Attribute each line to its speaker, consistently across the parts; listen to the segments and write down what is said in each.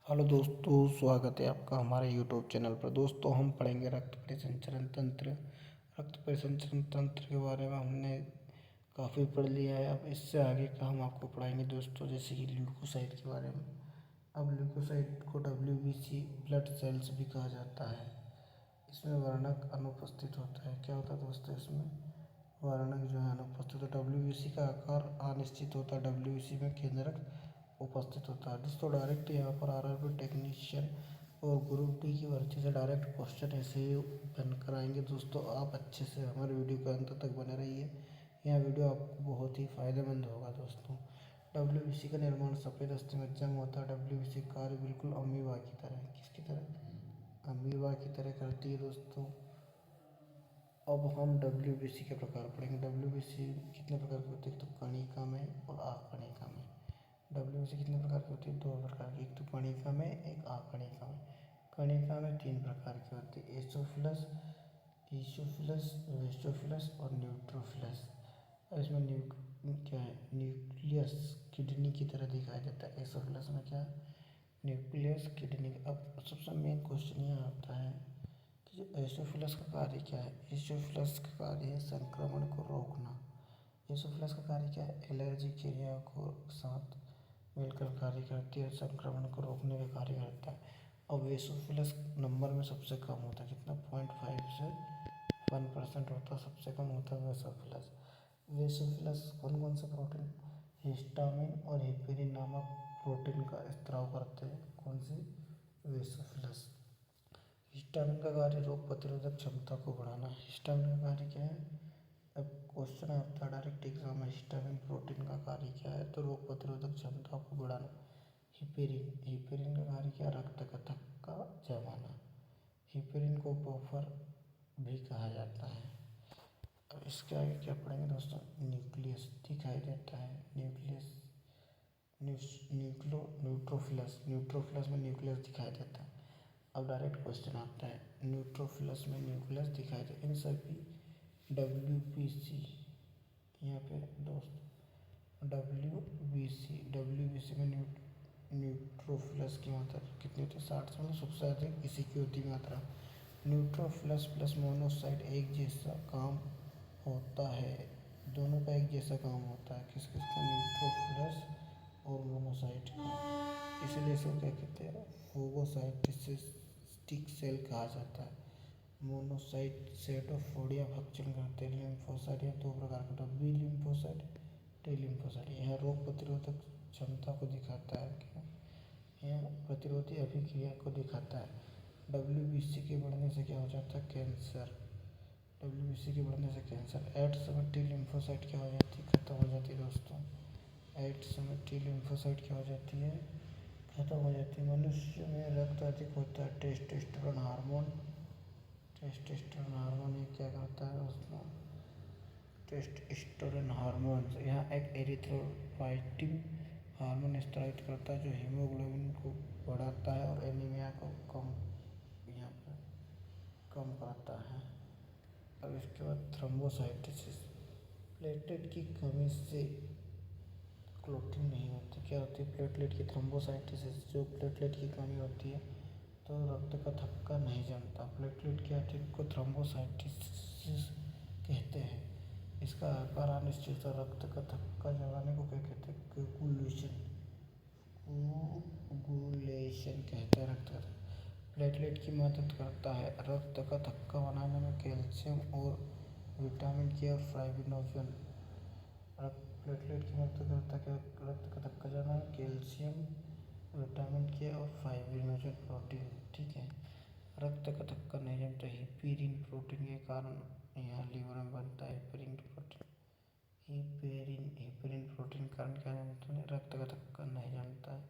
Speaker 1: Hello दोस्तों, स्वागत है आपका हमारे यूट्यूब चैनल पर। दोस्तों, हम पढ़ेंगे रक्त परिसंचरण तंत्र। रक्त परिसंचरण तंत्र के बारे में हमने काफ़ी पढ़ लिया है। अब इससे आगे का हम आपको पढ़ाएंगे दोस्तों, जैसे कि ल्यूकोसाइट के बारे में। अब ल्यूकोसाइट को WBC ब्लड सेल्स भी कहा जाता है। इसमें वर्णक अनुपस्थित होता है। क्या होता है दोस्तों? इसमें वर्णक जो है अनुपस्थित होता है। WBC का आकार अनिश्चित होता है। WBC में केंद्रक उपस्थित होता है। दोस्तों, डायरेक्ट यहाँ पर RRB टेक्नीशियन और ग्रुप डी की भर्ती से डायरेक्ट क्वेश्चन ऐसे ही बनकर आएंगे। दोस्तों, आप अच्छे से हमारे वीडियो के अंत तक बने रहिए। यह वीडियो आपको बहुत ही फायदेमंद होगा। दोस्तों, WBC का निर्माण सफ़ेद अस्थि में जंग होता है। WBC कार्य बिल्कुल अमीबा की तरह, किसकी तरह? अमीबा की तरह करती है। दोस्तों, अब हम WBC के प्रकार पढ़ेंगे। WBC कितने प्रकार के होते हैं? तो कणिका में और आकणिका में। WBC कितने प्रकार की होती है? दो प्रकार की, एक तो कणिका में, एक आकणिका में। कणिका में तीन प्रकार की होती है, एसोफिलस, ईसोफिलस, वेसोफिलस और न्यूट्रोफिलस। और इसमें क्या है? न्यूक्लियस किडनी की तरह दिखाई देता है। एसोफिलस में क्या है? Nucleus kidney. अब सबसे मेन क्वेश्चन यह आता है कि जो एसोफिलस का कार्य क्या है? एसोफिलस का कार्य है संक्रमण को रोकना। एसोफिलस का कार्य क्या है? एलर्जी क्रिया को साथ मिलकर कार्य करती है, संक्रमण को रोकने का कार्य करता है। और वेसोफिलस नंबर में सबसे कम होता है। कितना? 0.5 से 1% होता है, सबसे कम होता है वेसोफिलस। वेसोफिलस कौन कौन सा प्रोटीन? हिस्टामिन और हिपेरिन नामक प्रोटीन का स्त्राव करते हैं। कौन से? वेसोफिलस। हिस्टामिन का कार्य रोग प्रतिरोधक क्षमता को बढ़ाना। हिस्टामिन का कार्य क्या है? अब क्वेश्चन आता है डायरेक्ट एग्जाम में, हिस्टामिन प्रोटीन का कार्य क्या है? तो रोग प्रतिरोधक क्षमता को बढ़ाना। हिपेरिन का कार्य क्या? रक्त का थक्का जमाना। हिपेरिन को बफर भी कहा जाता है। अब इसके आगे क्या पढ़ेंगे दोस्तों? न्यूक्लियस दिखाई देता है। न्यूक्लियस न्यूट्रोफिलस। न्यूट्रोफिलस में न्यूक्लियस दिखाई देता है। अब डायरेक्ट क्वेश्चन आता है, न्यूट्रोफिलस में न्यूक्लियस दिखाई दे, इन सभी WBC यहाँ पे दोस्त WBC में न्यूट्रोफिलस की मात्रा कितनी होती है? 60 से, मतलब सबसे अधिक इसी की होती है मात्रा। न्यूट्रोफिलस प्लस मोनोसाइट एक जैसा काम होता है। दोनों का एक जैसा काम होता है। किस किस का? न्यूट्रोफिलस और मोनोसाइट का। इसीलिए इसको क्या कहते हैं? फोगोसाइटिक सेल कहा जाता है। मोनोसाइट सेटोफोडिया भक्षण करते हैं। लिम्फोसाइट या दो प्रकार के होते हैं, बी लिम्फोसाइट, टी लिम्फोसाइट। यह रोग प्रतिरोधक क्षमता को दिखाता है। क्या? यह प्रतिरोधी अभिक्रिया को दिखाता है। WBC के बढ़ने से क्या हो जाता है? कैंसर। WBC के बढ़ने से कैंसर। एड्स में टी लिम्फोसाइट क्या हो जाती है? खत्म हो जाती है। दोस्तों, एड्स में टी लिम्फोसाइट क्या हो जाती है? खत्म हो जाती है। मनुष्य में रक्त अधिक होता है। टेस्टोस्टेरोन हार्मोन ये क्या करता है दोस्तों? टेस्टोस्टेरोन हार्मोन यहाँ एक एरिथ्रोपाइटिन हार्मोन स्रावित करता है, जो हीमोग्लोबिन को बढ़ाता है और एनीमिया को यहाँ पर कम करता है। अब इसके बाद थ्रोम्बोसाइटोसिस। प्लेटलेट की कमी से क्लॉटिंग नहीं होती। क्या होती है? प्लेटलेट की थ्रोम्बोसाइटोसिस। जो प्लेटलेट की कमी होती है तो रक्त का थक्का नहीं जमता। प्लेटलेट की अधिक को थ्रोम्बोसाइटोसिस कहते हैं। इसका आकार अनिश्चित और रक्त का थक्का जमाने को क्या कहते हैं? कोगुलेशन कहते हैं। रक्त का प्लेटलेट की मदद करता है रक्त का थक्का बनाने में कैल्शियम और विटामिन के और फाइब्रिनोजन। प्लेटलेट की मदद करता है रक्त का थक्का जमाने में कैल्शियम, विटामिन के और फाइब्रिनोजन प्रोटीन। ठीक है। रक्त का थक्का नहीं जमता हिपेरिन प्रोटीन के कारण। यहाँ लीवर में बनता है हिपेरिन प्रोटीन। हिपेरिन प्रोटीन के कारण क्या जमता है? रक्त का थक्का नहीं जमता है।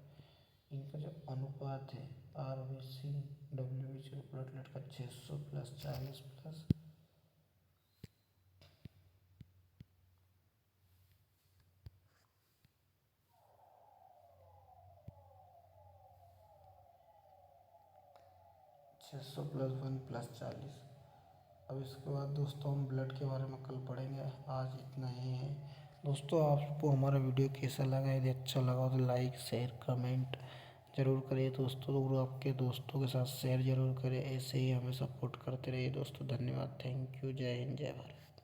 Speaker 1: इनका जो अनुपात है RBC WBC प्लेटलेट का 600 प्लस 40 प्लस 600 प्लस 1 प्लस 40। अब इसके बाद दोस्तों हम ब्लड के बारे में कल पढ़ेंगे। आज इतना ही है दोस्तों। आपको हमारा वीडियो कैसा लगा? यदि अच्छा लगा तो लाइक शेयर कमेंट ज़रूर करिए दोस्तों, और आपके दोस्तों के साथ शेयर ज़रूर करें। ऐसे ही हमें सपोर्ट करते रहिए दोस्तों। धन्यवाद, थैंक यू, जय हिंद, जय भारत।